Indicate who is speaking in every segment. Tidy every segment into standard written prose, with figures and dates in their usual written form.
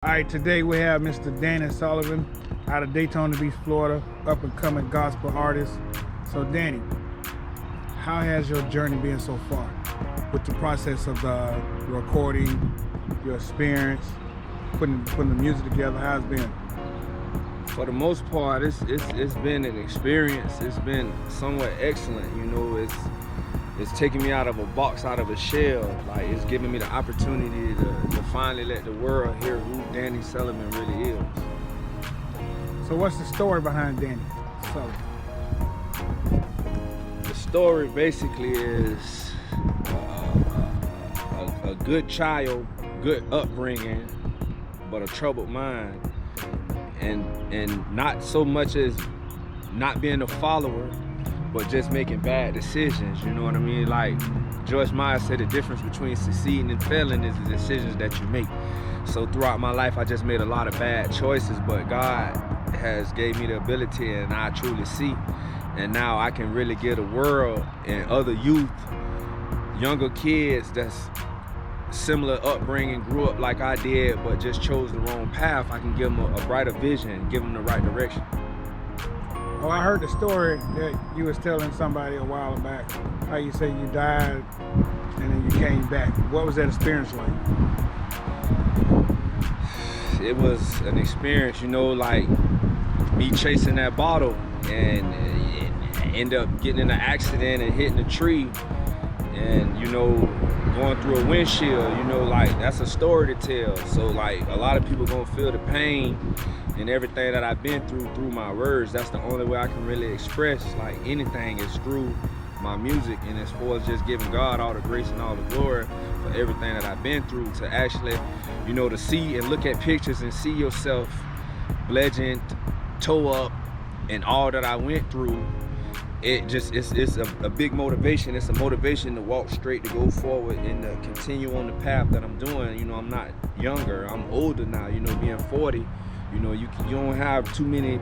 Speaker 1: All right, today we have Mr. Danny Sullivan out of Daytona Beach, Florida, up and coming gospel artist. So Danny, how has your journey been so far with the process of the recording, your experience, putting the music together? How's it been?
Speaker 2: For the most part, it's been an experience. It's been somewhat excellent. You know, it's taking me out of a box, out of a shell. Like, it's giving me the opportunity to finally let the world hear who Danny Sullivan really is.
Speaker 1: So what's the story behind Danny Sullivan?
Speaker 2: The story basically is a good child, good upbringing, but a troubled mind. And not so much as not being a follower, but just making bad decisions, you know what I mean? Like Joyce Meyer said, the difference between succeeding and failing is the decisions that you make. So throughout my life, I just made a lot of bad choices, but God has gave me the ability, and I truly see. And now I can really give the world and other youth, younger kids that's similar upbringing, grew up like I did, but just chose the wrong path. I can give them a brighter vision, give them the right direction.
Speaker 1: Oh, I heard the story that you was telling somebody a while back, how you say you died and then you came back. What was that experience like?
Speaker 2: It was an experience, you know, like me chasing that bottle and end up getting in an accident and hitting a tree and, you know, going through a windshield, you know, like that's a story to tell. So like a lot of people gonna feel the pain and everything that I've been through my words. That's the only way I can really express like anything is through my music, and as far as just giving God all the grace and all the glory for everything that I've been through, to actually, you know, to see and look at pictures and see yourself bludgeoned, toe up, and all that I went through. It's a big motivation. It's a motivation to walk straight, to go forward, and to continue on the path that I'm doing. You know, I'm not younger, I'm older now, you know, being 40. You know, you don't have too many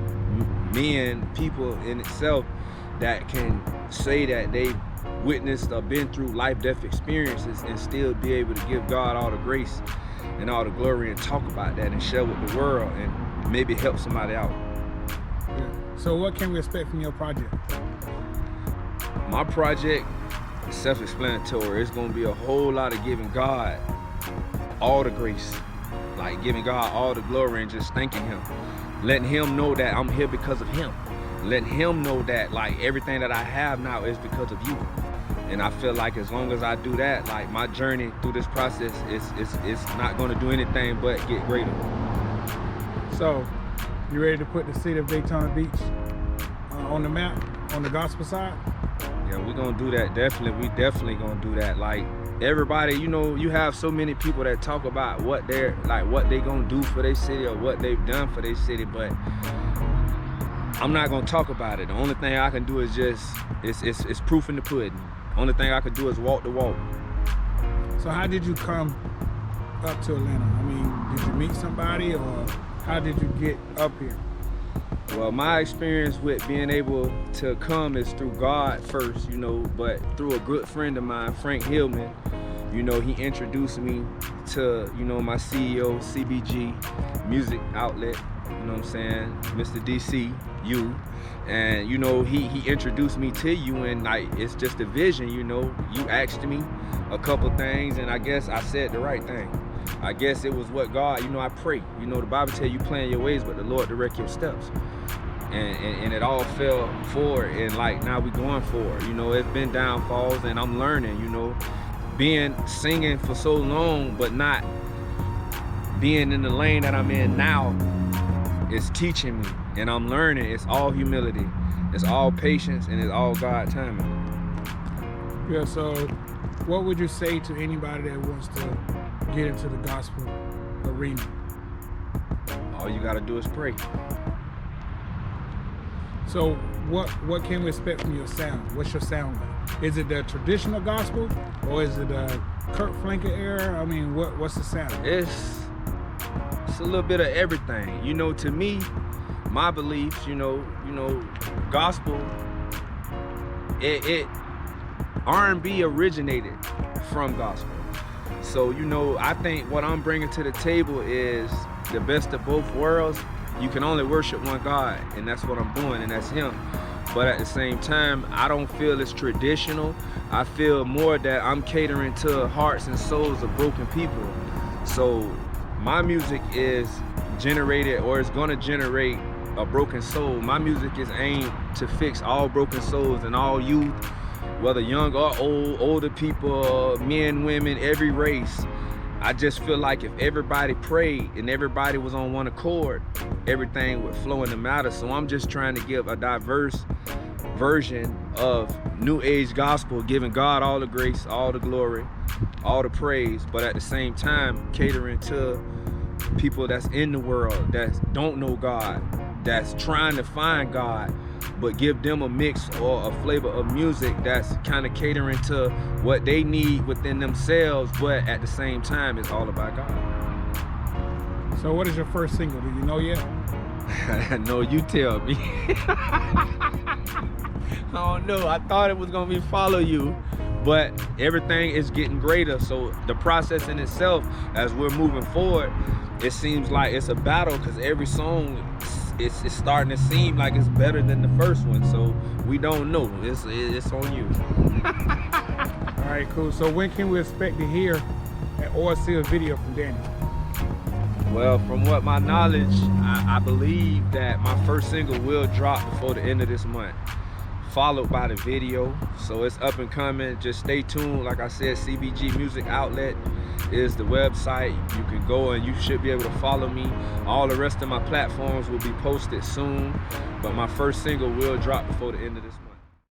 Speaker 2: people in itself that can say that they witnessed or been through life-death experiences and still be able to give God all the grace and all the glory and talk about that and share with the world and maybe help somebody out.
Speaker 1: Yeah. So what can we expect from your project?
Speaker 2: My project is self-explanatory. It's gonna be a whole lot of giving God all the grace, like giving God all the glory and just thanking Him, letting Him know that I'm here because of Him, letting Him know that like everything that I have now is because of you. And I feel like as long as I do that, like my journey through this process is not gonna do anything but get greater.
Speaker 1: So, you ready to put the city of Daytona Beach on the map, on the gospel side?
Speaker 2: Yeah, we're gonna do that, definitely. We definitely gonna do that. Like everybody, you know, you have so many people that talk about what they gonna do for their city or what they've done for their city, but I'm not gonna talk about it. The only thing I can do is just, it's proof in the pudding. The only thing I can do is walk the walk.
Speaker 1: So how did you come up to Atlanta? I mean, did you meet somebody, or how did you get up here?
Speaker 2: Well, my experience with being able to come is through God first, you know, but through a good friend of mine, Frank Hillman. You know, he introduced me to, you know, my CEO, CBG Music Outlet, you know what I'm saying, Mr. DC, you. And, you know, he introduced me to you, and like, it's just a vision, you know. You asked me a couple things, and I guess I said the right thing. I guess it was what God, you know, I pray. You know, the Bible tells you plan your ways, but the Lord direct your steps. And it all fell forward, and like now we going forward. You know, it's been downfalls, and I'm learning, you know. Singing for so long, but not being in the lane that I'm in now is teaching me, and I'm learning. It's all humility, it's all patience, and it's all God timing.
Speaker 1: Yeah, so what would you say to anybody that wants to get into the gospel arena?
Speaker 2: All you gotta do is pray.
Speaker 1: So what can we expect from your sound? What's your sound like? Is it the traditional gospel, or is it a Kurt Franklin era? I mean, what's the sound?
Speaker 2: It's a little bit of everything. You know, to me, my beliefs, you know, gospel, R&B originated from gospel. So, you know, I think what I'm bringing to the table is the best of both worlds, you can only worship one God, and that's what I'm doing, and that's Him. But at the same time, I don't feel it's traditional. I feel more that I'm catering to hearts and souls of broken people. So my music is generated, or is gonna generate a broken soul. My music is aimed to fix all broken souls and all youth, whether young or old, older people, men, women, every race. I just feel like if everybody prayed and everybody was on one accord, everything would flow in the matter. So I'm just trying to give a diverse version of new age gospel, giving God all the grace, all the glory, all the praise, but at the same time catering to people that's in the world that don't know God, that's trying to find God, but give them a mix or a flavor of music that's kind of catering to what they need within themselves, but at the same time it's all about God.
Speaker 1: So what is your first single? Do you know yet?
Speaker 2: No, you tell me. I don't know. I thought it was gonna be Follow You, but everything is getting greater. So the process in itself, as we're moving forward, it seems like it's a battle, because every song it's starting to seem like it's better than the first one. So we don't know. It's on you.
Speaker 1: All right, cool. So when can we expect to hear or see a video from Danny?
Speaker 2: Well, from what my knowledge, I believe that my first single will drop before the end of this month, followed by the video. So it's up and coming. Just stay tuned. Like I said, CBG Music Outlet is the website. You can go and you should be able to follow me. All the rest of my platforms will be posted soon, but my first single will drop before the end of this month.